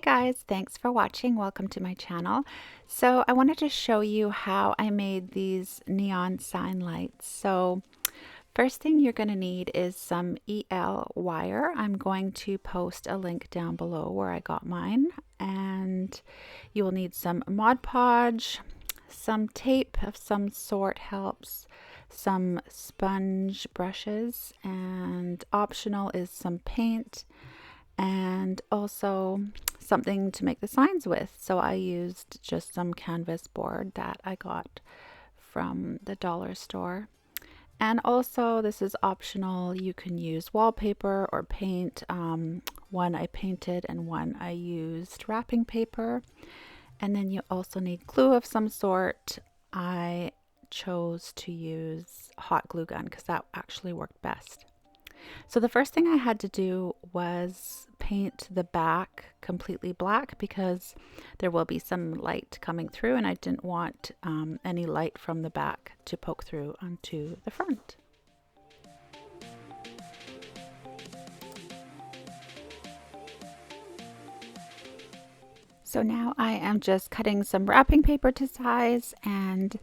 guys, thanks for watching. Welcome to my channel. So I wanted to show you how I made these neon sign lights. So first thing you're going to need is some EL wire. I'm going to post a link down below where I got mine. And you will need some Mod Podge, some tape of some sort helps, some sponge brushes, and optional is some paint and also something to make the signs with. So I used just some canvas board that I got from the dollar store. And also this is optional. You can use wallpaper or paint. One I painted and one I used wrapping paper. And then you also need glue of some sort. I chose to use hot glue gun because that actually worked best. So the first thing I had to do was paint the back completely black because there will be some light coming through and I didn't want any light from the back to poke through onto the front. So now I am just cutting some wrapping paper to size, and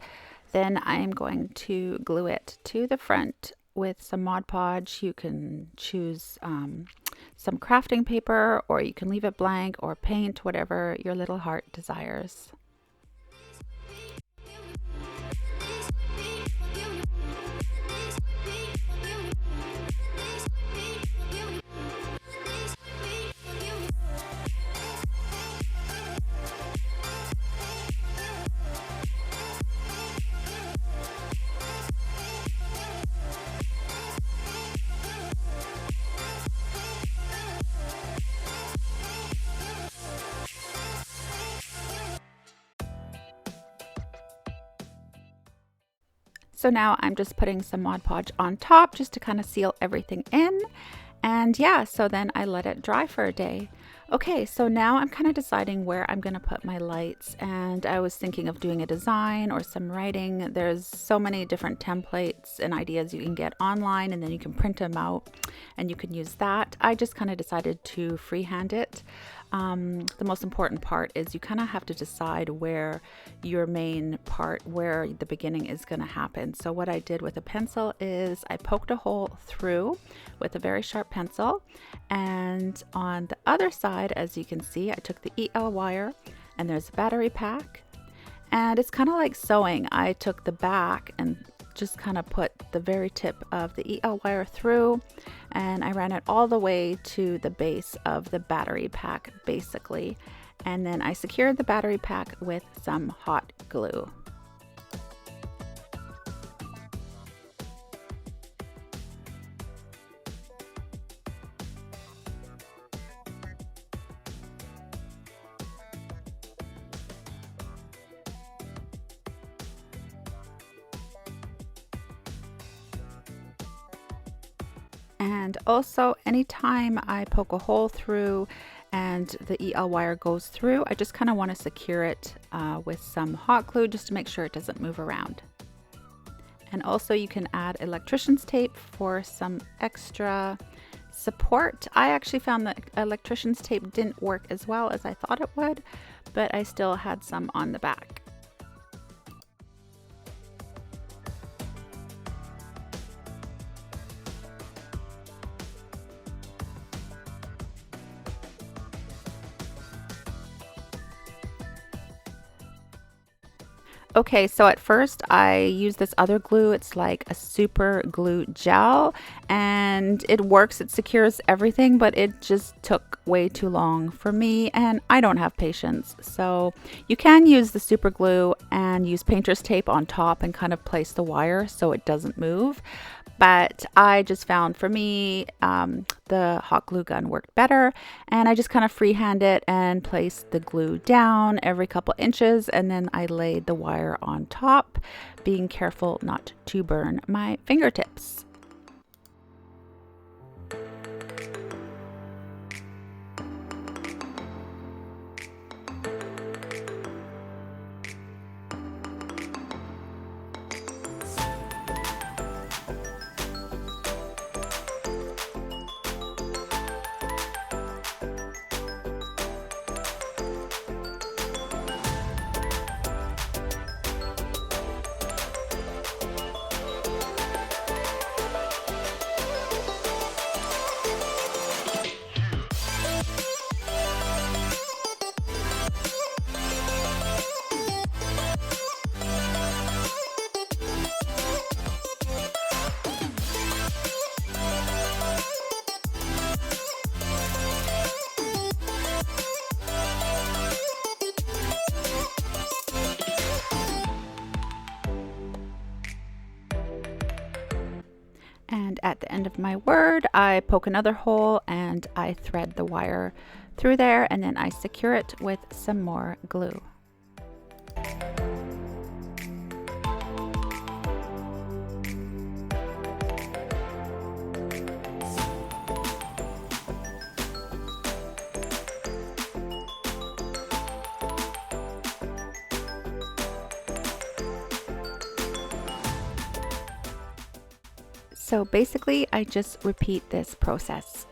then I am going to glue it to the front with some Mod Podge. You can choose some crafting paper, or you can leave it blank or paint, whatever your little heart desires. So now I'm just putting some Mod Podge on top just to kind of seal everything in. And yeah, so then I let it dry for a day. Okay, so now I'm kind of deciding where I'm going to put my lights, and I was thinking of doing a design or some writing. There's so many different templates and ideas you can get online, and then you can print them out and you can use that. I just kind of decided to freehand it. The most important part is you kind of have to decide where your main part, where the beginning is going to happen. So what I did with a pencil is I poked a hole through with a very sharp pencil, and on the other side, as you can see, I took the EL wire and there's a battery pack, and it's kind of like sewing. I took the back and just kind of put the very tip of the EL wire through, and I ran it all the way to the base of the battery pack basically, and then I secured the battery pack with some hot glue. And also, anytime I poke a hole through and the EL wire goes through, I just kind of want to secure it with some hot glue just to make sure it doesn't move around. And also you can add electrician's tape for some extra support. I actually found that electrician's tape didn't work as well as I thought it would, but I still had some on the back. Okay, so at first I used this other glue. It's like a super glue gel, and it works, it secures everything, but it just took way too long for me, and I don't have patience. So you can use the super glue and use painter's tape on top and kind of place the wire so it doesn't move. But I just found for me, the hot glue gun worked better, and I just kind of freehand it and placed the glue down every couple inches, and then I laid the wire on top, being careful not to burn my fingertips. end of my word, I poke another hole and I thread the wire through there, and then I secure it with some more glue. So basically, I just repeat this process.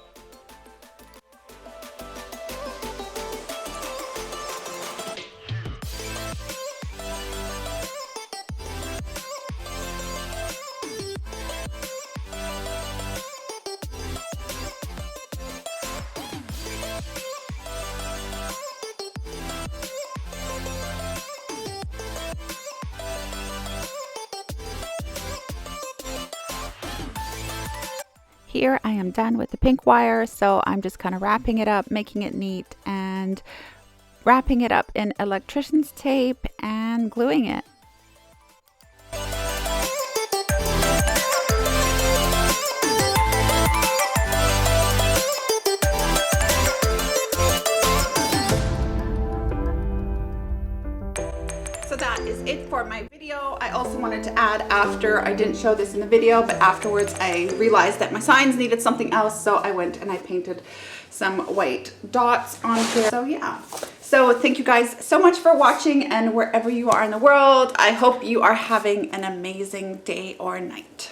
Here I am done with the pink wire, so I'm just kind of wrapping it up, making it neat, and wrapping it up in electrician's tape and gluing it. So that is it for my video. I also wanted to add, after, I didn't show this in the video, but afterwards I realized that my signs needed something else, so I went and I painted some white dots on here. So yeah. So thank you guys so much for watching, and wherever you are in the world, I hope you are having an amazing day or night.